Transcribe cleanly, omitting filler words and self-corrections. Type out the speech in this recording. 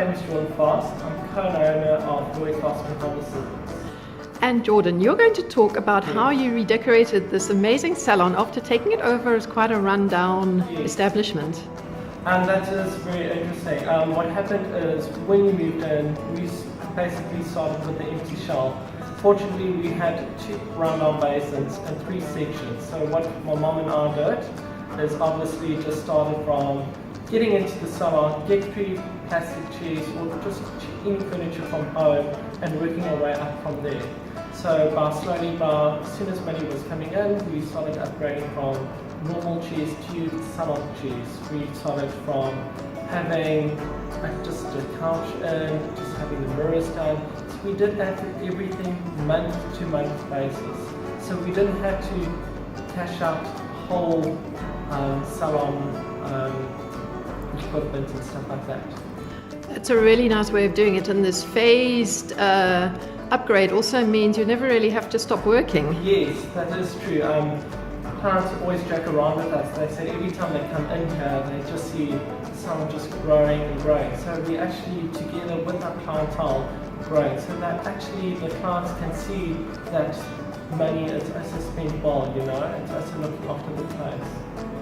name is Jordan Foss. I'm co-owner of Lois Salon. And Jordan, you're going to talk about how you redecorated this amazing salon after taking it over as quite a rundown establishment. And that is very interesting. What happened is when we moved in, we basically started with the empty shelf. Fortunately, we had 2 rundown basins and 3 sections. So what my mom and I did is obviously just started from getting into the salon, get 3 plastic chairs or just any furniture from home and working our way up from there. So as soon as money was coming in, we started upgrading from normal chairs to salon chairs. We started from having just a couch in, just having the mirrors done. So we did everything month to month basis. So we didn't have to cash out whole salon equipment and stuff like that. It's a really nice way of doing it, and this phased upgrade also means you never really have to stop working. Yes, that is true. Clients always joke around with us. They say every time they come in here, they just see the salon just growing and growing. So we actually, together with our clientele, growing, so that actually the clients can see that money is also spent well, it's also looking after the place.